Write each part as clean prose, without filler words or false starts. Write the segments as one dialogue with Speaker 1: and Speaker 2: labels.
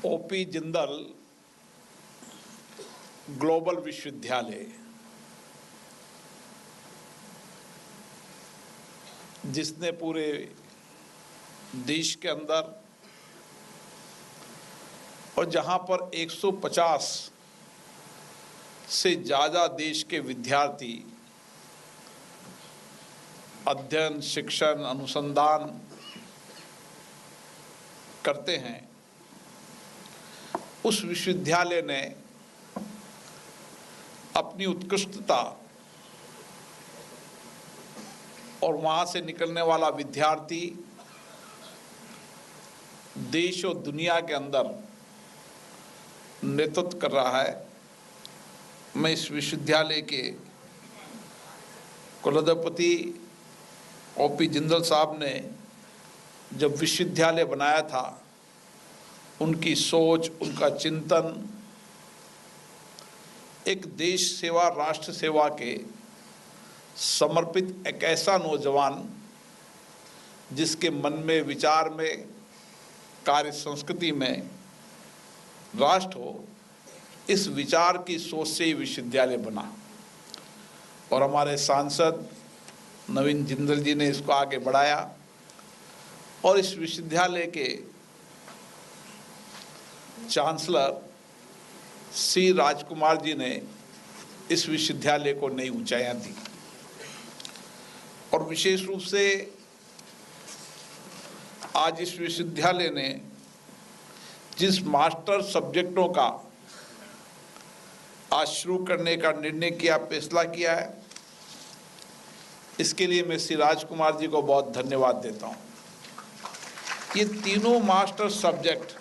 Speaker 1: OP Jindal global विश्वविद्यालय, जिसने पूरे देश के अंदर और जहां पर 150 से ज़्यादा देश के विद्यार्थी अध्ययन, शिक्षण, अनुसंधान करते हैं, उस विश्वविद्यालय ने अपनी उत्कृष्टता और वहाँ से निकलने वाला विद्यार्थी देश और दुनिया के अंदर नेतृत्व कर रहा है। मैं इस विश्वविद्यालय के कुलाधिपति ओपी जिंदल साहब ने जब विश्वविद्यालय बनाया था, उनकी सोच, उनका चिंतन एक देश सेवा, राष्ट्र सेवा के समर्पित एक ऐसा नौजवान जिसके मन में, विचार में, कार्य संस्कृति में राष्ट्र हो, इस विचार की सोच से ही विश्वविद्यालय बना। और हमारे सांसद नवीन जिंदल जी ने इसको आगे बढ़ाया और इस विश्वविद्यालय के चांसलर सी राजकुमार जी ने इस विश्वविद्यालय को नई ऊंचाइयां दी। और विशेष रूप से आज इस विश्वविद्यालय ने जिस मास्टर सब्जेक्टों का आज शुरू करने का निर्णय किया, फैसला किया है, इसके लिए मैं श्री राजकुमार जी को बहुत धन्यवाद देता हूं। ये तीनों मास्टर सब्जेक्ट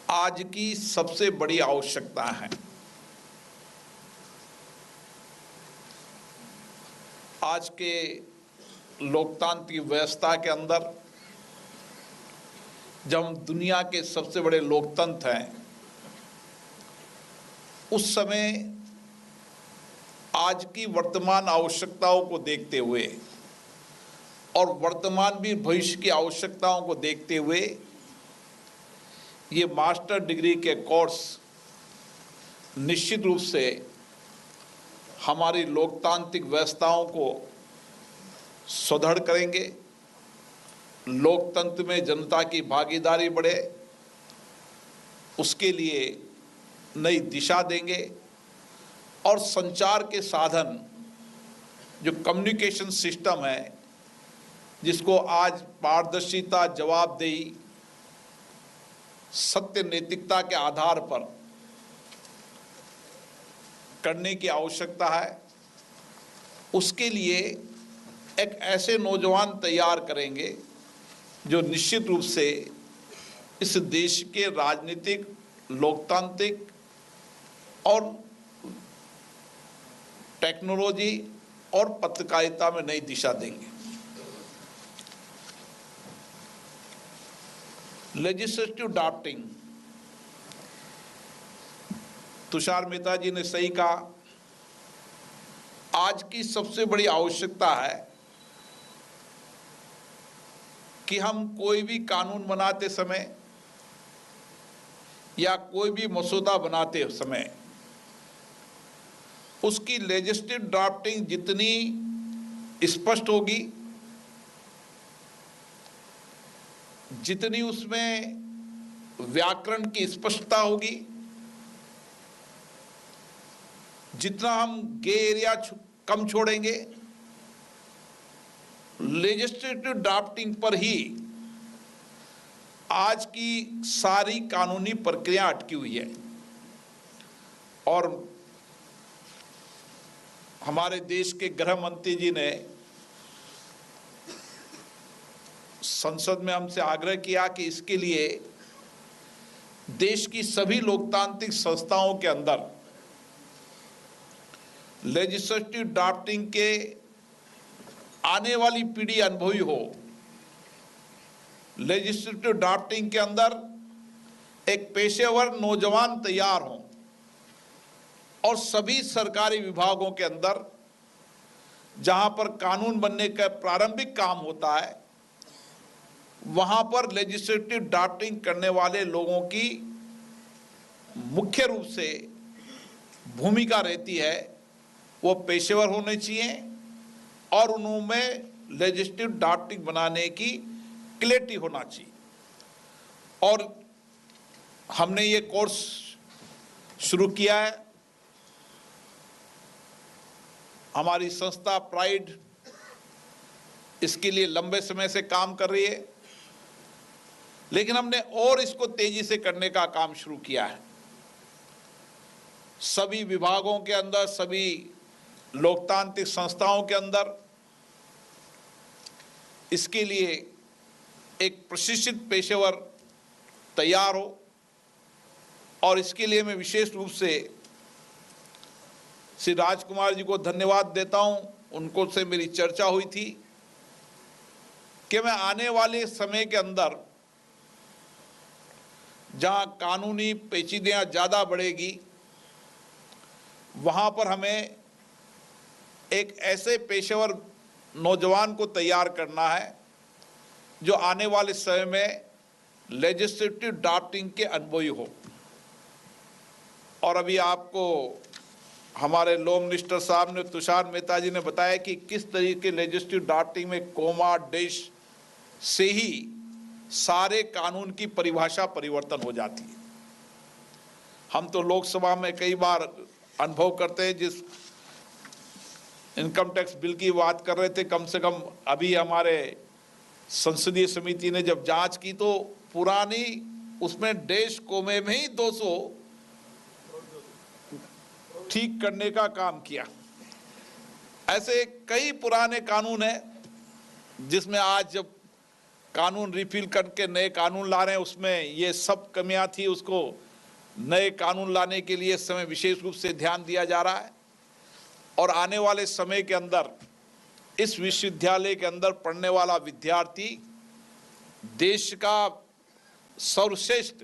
Speaker 1: आज की सबसे बड़ी आवश्यकता है। आज के लोकतांत्रिक व्यवस्था के अंदर जब हम दुनिया के सबसे बड़े लोकतंत्र हैं, उस समय आज की वर्तमान आवश्यकताओं को देखते हुए और वर्तमान भी भविष्य की आवश्यकताओं को देखते हुए ये मास्टर डिग्री के कोर्स निश्चित रूप से हमारी लोकतांत्रिक व्यवस्थाओं को सुदृढ़ करेंगे, लोकतंत्र में जनता की भागीदारी बढ़े, उसके लिए नई दिशा देंगे और संचार के साधन, जो कम्युनिकेशन सिस्टम है, जिसको आज पारदर्शिता, जवाबदेही, सत्य, नैतिकता के आधार पर करने की आवश्यकता है, उसके लिए एक ऐसे नौजवान तैयार करेंगे जो निश्चित रूप से इस देश के राजनीतिक, लोकतांत्रिक और टेक्नोलॉजी और पत्रकारिता में नई दिशा देंगे। लेजिस्लेटिव ड्राफ्टिंग, तुषार मेहता जी ने सही कहा, आज की सबसे बड़ी आवश्यकता है कि हम कोई भी कानून बनाते समय या कोई भी मसौदा बनाते समय उसकी लेजिस्लेटिव ड्राफ्टिंग जितनी स्पष्ट होगी, जितनी उसमें व्याकरण की स्पष्टता होगी, जितना हम गे एरिया कम छोड़ेंगे, लेजिस्लेटिव ड्राफ्टिंग पर ही आज की सारी कानूनी प्रक्रिया अटकी हुई है। और हमारे देश के गृह मंत्री जी ने संसद में हमसे आग्रह किया कि इसके लिए देश की सभी लोकतांत्रिक संस्थाओं के अंदर लेजिस्लेटिव ड्राफ्टिंग के आने वाली पीढ़ी अनुभवी हो, लेजिस्लेटिव ड्राफ्टिंग के अंदर एक पेशेवर नौजवान तैयार हों और सभी सरकारी विभागों के अंदर जहां पर कानून बनने का प्रारंभिक काम होता है, वहां पर लेजिस्लेटिव ड्राफ्टिंग करने वाले लोगों की मुख्य रूप से भूमिका रहती है वो पेशेवर होने चाहिए और उनमें लेजिस्लेटिव ड्राफ्टिंग बनाने की क्लैरिटी होना चाहिए। और हमने ये कोर्स शुरू किया है। हमारी संस्था प्राइड इसके लिए लंबे समय से काम कर रही है, लेकिन हमने और इसको तेजी से करने का काम शुरू किया है। सभी विभागों के अंदर, सभी लोकतांत्रिक संस्थाओं के अंदर इसके लिए एक प्रशिक्षित पेशेवर तैयार हो, और इसके लिए मैं विशेष रूप से श्री राजकुमार जी को धन्यवाद देता हूं। उनको से मेरी चर्चा हुई थी कि मैं आने वाले समय के अंदर जहां कानूनी पेचीदगियां ज़्यादा बढ़ेगी वहां पर हमें एक ऐसे पेशेवर नौजवान को तैयार करना है जो आने वाले समय में लेजिस्लेटिव ड्राफ्टिंग के अनुभवी हो। और अभी आपको हमारे लॉ मिनिस्टर साहब ने, तुषार मेहता जी ने बताया कि किस तरीके के लेजिस्लेटिव ड्राफ्टिंग में कोमा डैश से ही सारे कानून की परिभाषा परिवर्तन हो जाती है। हम तो लोकसभा में कई बार अनुभव करते हैं, जिस इनकम टैक्स बिल की बात कर रहे थे, कम से कम अभी हमारे संसदीय समिति ने जब जांच की तो पुरानी उसमें डैश कोमे में ही 200 ठीक करने का काम किया। ऐसे कई पुराने कानून हैं जिसमें आज जब कानून रिफिल करके नए कानून ला रहे हैं उसमें ये सब कमियां थी, उसको नए कानून लाने के लिए इस समय विशेष रूप से ध्यान दिया जा रहा है। और आने वाले समय के अंदर इस विश्वविद्यालय के अंदर पढ़ने वाला विद्यार्थी देश का सर्वश्रेष्ठ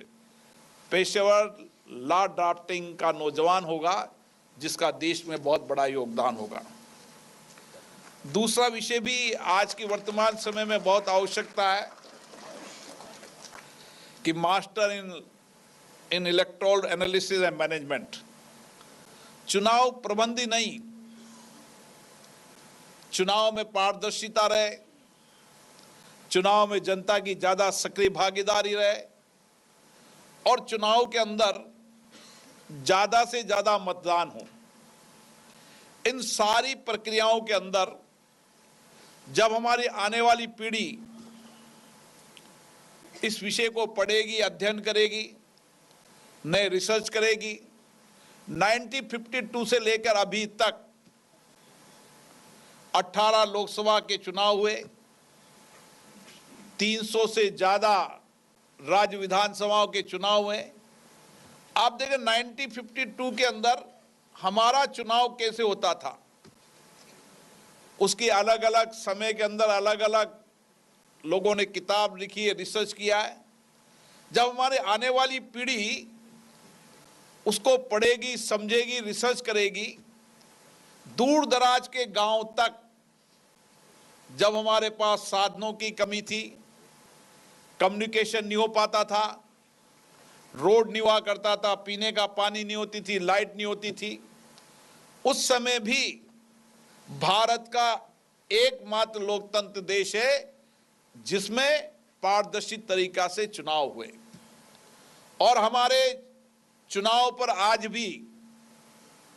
Speaker 1: पेशेवर लॉ ड्राफ्टिंग का नौजवान होगा, जिसका देश में बहुत बड़ा योगदान होगा। दूसरा विषय भी आज की वर्तमान समय में बहुत आवश्यकता है कि master in electoral analysis and management, चुनाव प्रबंधी नहीं, चुनाव में पारदर्शिता रहे, चुनाव में जनता की ज्यादा सक्रिय भागीदारी रहे और चुनाव के अंदर ज्यादा से ज्यादा मतदान हो। इन सारी प्रक्रियाओं के अंदर जब हमारी आने वाली पीढ़ी इस विषय को पढ़ेगी, अध्ययन करेगी, नए रिसर्च करेगी, 1952 से लेकर अभी तक 18 लोकसभा के चुनाव हुए, 300 से ज्यादा राज्य विधानसभाओं के चुनाव हुए। आप देखें 1952 के अंदर हमारा चुनाव कैसे होता था, उसकी अलग अलग समय के अंदर अलग अलग लोगों ने किताब लिखी है, रिसर्च किया है। जब हमारे आने वाली पीढ़ी उसको पढ़ेगी, समझेगी, रिसर्च करेगी, दूर दराज के गांव तक जब हमारे पास साधनों की कमी थी, कम्युनिकेशन नहीं हो पाता था, रोड नहीं हुआ करता था, पीने का पानी नहीं होती थी, लाइट नहीं होती थी, उस समय भी भारत का एकमात्र लोकतंत्र देश है जिसमें पारदर्शी तरीका से चुनाव हुए। और हमारे चुनाव पर आज भी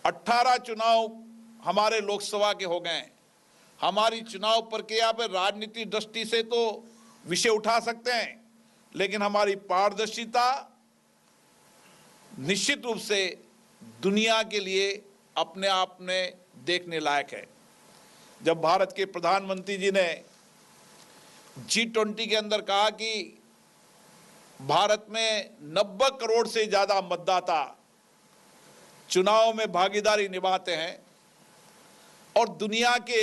Speaker 1: 18 चुनाव हमारे लोकसभा के हो गए। हमारी चुनाव प्रक्रिया पर राजनीतिक दृष्टि से तो विषय उठा सकते हैं, लेकिन हमारी पारदर्शिता निश्चित रूप से दुनिया के लिए अपने आप में देखने लायक है। जब भारत के प्रधानमंत्री जी ने G20 के अंदर कहा कि भारत में 90 करोड़ से ज्यादा मतदाता चुनाव में भागीदारी निभाते हैं और दुनिया के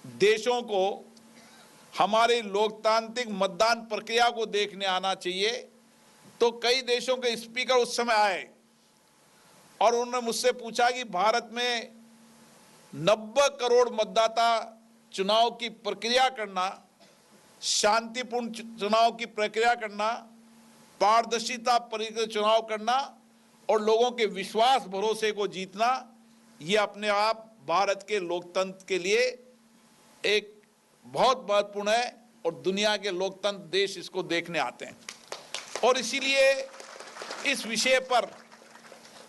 Speaker 1: देशों को हमारे लोकतांत्रिक मतदान प्रक्रिया को देखने आना चाहिए, तो कई देशों के स्पीकर उस समय आए और उन्होंने मुझसे पूछा कि भारत में 90 करोड़ मतदाता चुनाव की प्रक्रिया करना शांतिपूर्ण चुनाव की प्रक्रिया करना, पारदर्शिता परिचय चुनाव करना और लोगों के विश्वास भरोसे को जीतना, ये अपने आप भारत के लोकतंत्र के लिए एक बहुत महत्वपूर्ण है और दुनिया के लोकतंत्र देश इसको देखने आते हैं। और इसीलिए इस विषय पर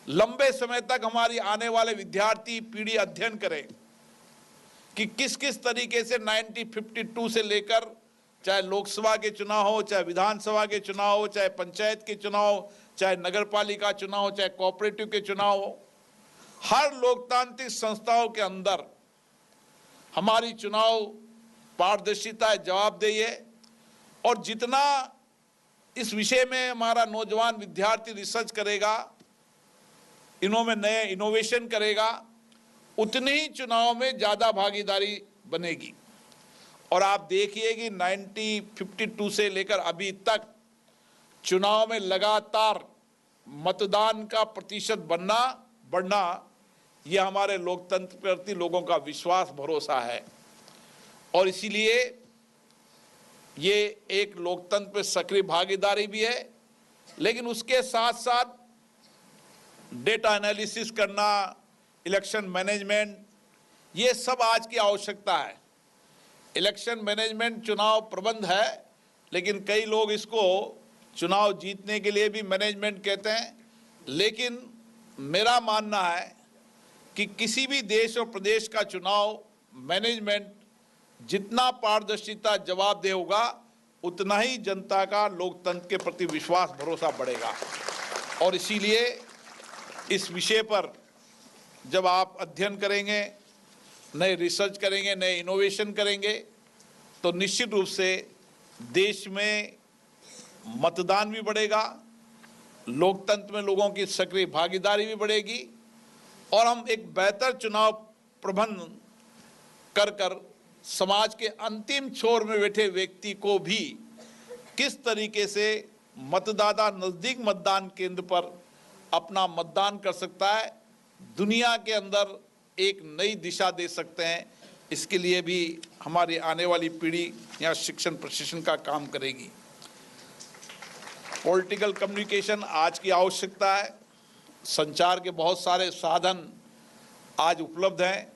Speaker 1: लंबे समय तक हमारी आने वाले विद्यार्थी पीढ़ी अध्ययन करें कि किस किस तरीके से 1952 से लेकर, चाहे लोकसभा के चुनाव हो, चाहे विधानसभा के चुनाव हो, चाहे पंचायत के चुनाव हो, चाहे नगरपालिका चुनाव हो, चाहे कोऑपरेटिव के चुनाव हो, हर लोकतांत्रिक संस्थाओं के अंदर हमारी चुनाव पारदर्शिता, जवाबदेही है। और जितना इस विषय में हमारा नौजवान विद्यार्थी रिसर्च करेगा, इनों नए इनोवेशन करेगा, उतनी ही चुनाव में ज़्यादा भागीदारी बनेगी। और आप देखिए कि 1952 से लेकर अभी तक चुनाव में लगातार मतदान का प्रतिशत बढ़ना, यह हमारे लोकतंत्र प्रति लोगों का विश्वास भरोसा है। और इसीलिए ये एक लोकतंत्र पे सक्रिय भागीदारी भी है, लेकिन उसके साथ साथ डेटा एनालिसिस करना, इलेक्शन मैनेजमेंट, ये सब आज की आवश्यकता है। इलेक्शन मैनेजमेंट चुनाव प्रबंध है, लेकिन कई लोग इसको चुनाव जीतने के लिए भी मैनेजमेंट कहते हैं। लेकिन मेरा मानना है कि किसी भी देश और प्रदेश का चुनाव मैनेजमेंट जितना पारदर्शिता जवाबदेह होगा, उतना ही जनता का लोकतंत्र के प्रति विश्वास भरोसा बढ़ेगा। और इसीलिए इस विषय पर जब आप अध्ययन करेंगे, नए रिसर्च करेंगे, नए इनोवेशन करेंगे, तो निश्चित रूप से देश में मतदान भी बढ़ेगा, लोकतंत्र में लोगों की सक्रिय भागीदारी भी बढ़ेगी और हम एक बेहतर चुनाव प्रबंध कर समाज के अंतिम छोर में बैठे व्यक्ति को भी किस तरीके से मतदाता नज़दीक मतदान केंद्र पर अपना मतदान कर सकता है, दुनिया के अंदर एक नई दिशा दे सकते हैं। इसके लिए भी हमारी आने वाली पीढ़ी यहाँ शिक्षण प्रशिक्षण का काम करेगी। पॉलिटिकल कम्युनिकेशन आज की आवश्यकता है। संचार के बहुत सारे साधन आज उपलब्ध हैं,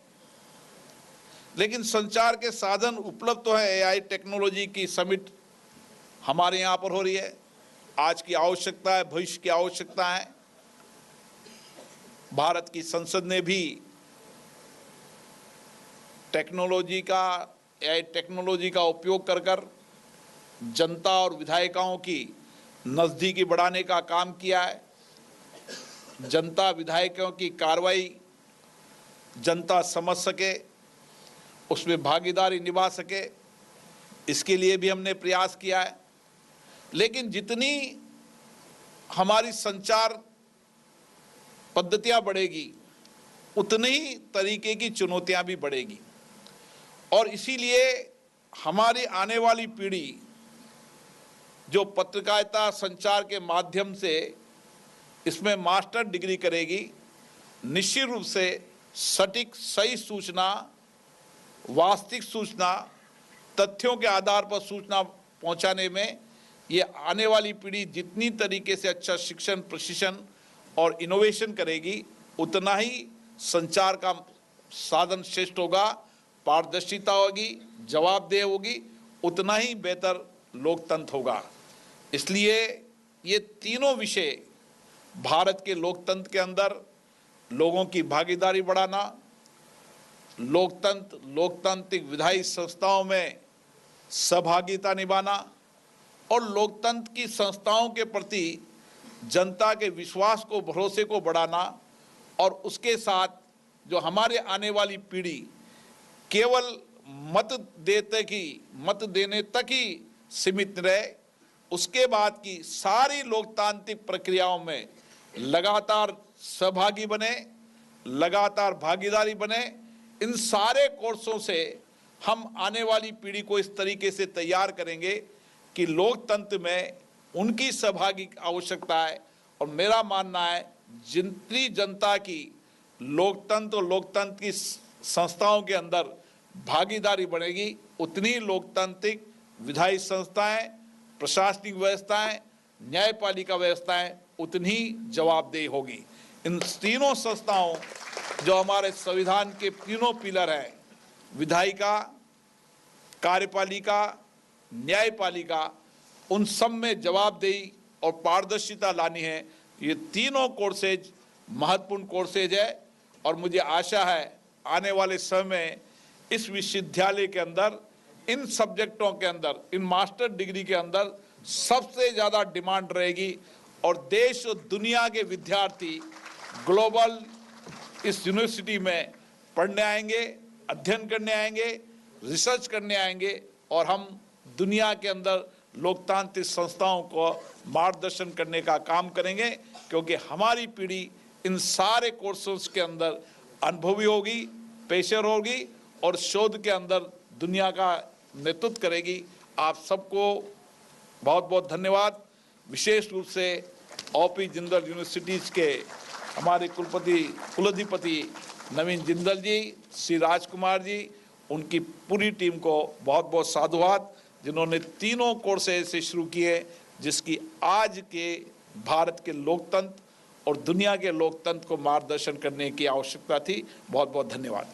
Speaker 1: लेकिन संचार के साधन उपलब्ध तो है। एआई टेक्नोलॉजी की समिट हमारे यहाँ पर हो रही है। आज की आवश्यकता है, भविष्य की आवश्यकता है। भारत की संसद ने भी टेक्नोलॉजी का, एआई टेक्नोलॉजी का उपयोग कर जनता और विधायिकाओं की नज़दीकी बढ़ाने का काम किया है। जनता विधायकों की कार्रवाई जनता समझ सके, उसमें भागीदारी निभा सके, इसके लिए भी हमने प्रयास किया है। लेकिन जितनी हमारी संचार पद्धतियां बढ़ेगी, उतनी ही तरीके की चुनौतियां भी बढ़ेगी। और इसीलिए हमारी आने वाली पीढ़ी जो पत्रकारिता संचार के माध्यम से इसमें मास्टर डिग्री करेगी, निश्चित रूप से सटीक सही सूचना, वास्तविक सूचना, तथ्यों के आधार पर सूचना पहुंचाने में ये आने वाली पीढ़ी जितनी तरीके से अच्छा शिक्षण प्रशिक्षण और इनोवेशन करेगी, उतना ही संचार का साधन श्रेष्ठ होगा, पारदर्शिता होगी, जवाबदेह होगी, उतना ही बेहतर लोकतंत्र होगा। इसलिए ये तीनों विषय भारत के लोकतंत्र के अंदर लोगों की भागीदारी बढ़ाना, लोकतांत्रिक विधायी संस्थाओं में सहभागिता निभाना और लोकतंत्र की संस्थाओं के प्रति जनता के विश्वास को, भरोसे को बढ़ाना, और उसके साथ जो हमारे आने वाली पीढ़ी केवल मत देने तक ही सीमित रहे, उसके बाद की सारी लोकतांत्रिक प्रक्रियाओं में लगातार सहभागी बने, लगातार भागीदारी बने। इन सारे कोर्सों से हम आने वाली पीढ़ी को इस तरीके से तैयार करेंगे कि लोकतंत्र में उनकी सहभागी आवश्यकता है। और मेरा मानना है जितनी जनता की लोकतंत्र और लोकतंत्र की संस्थाओं के अंदर भागीदारी बढ़ेगी, उतनी लोकतांत्रिक विधायी संस्थाएं, प्रशासनिक व्यवस्थाएं, न्यायपालिका व्यवस्थाएं उतनी ही जवाबदेही होगी। इन तीनों संस्थाओं जो हमारे संविधान के तीनों पिलर हैं, विधायिका, कार्यपालिका, न्यायपालिका, उन सब में जवाबदेही और पारदर्शिता लानी है। ये तीनों कोर्सेज महत्वपूर्ण कोर्सेज है और मुझे आशा है आने वाले समय में इस विश्वविद्यालय के अंदर इन सब्जेक्टों के अंदर, इन मास्टर डिग्री के अंदर सबसे ज़्यादा डिमांड रहेगी और देश और दुनिया के विद्यार्थी ग्लोबल इस यूनिवर्सिटी में पढ़ने आएंगे, अध्ययन करने आएंगे, रिसर्च करने आएंगे और हम दुनिया के अंदर लोकतांत्रिक संस्थाओं को मार्गदर्शन करने का काम करेंगे, क्योंकि हमारी पीढ़ी इन सारे कोर्सेज के अंदर अनुभवी होगी, पेशेवर होगी और शोध के अंदर दुनिया का नेतृत्व करेगी। आप सबको बहुत बहुत धन्यवाद। विशेष रूप से ओपी जिंदल यूनिवर्सिटीज़ के हमारे कुलाधिपति नवीन जिंदल जी, श्री राजकुमार जी, उनकी पूरी टीम को बहुत बहुत साधुवाद, जिन्होंने तीनों कोर्सेज से शुरू किए, जिसकी आज के भारत के लोकतंत्र और दुनिया के लोकतंत्र को मार्गदर्शन करने की आवश्यकता थी। बहुत बहुत धन्यवाद।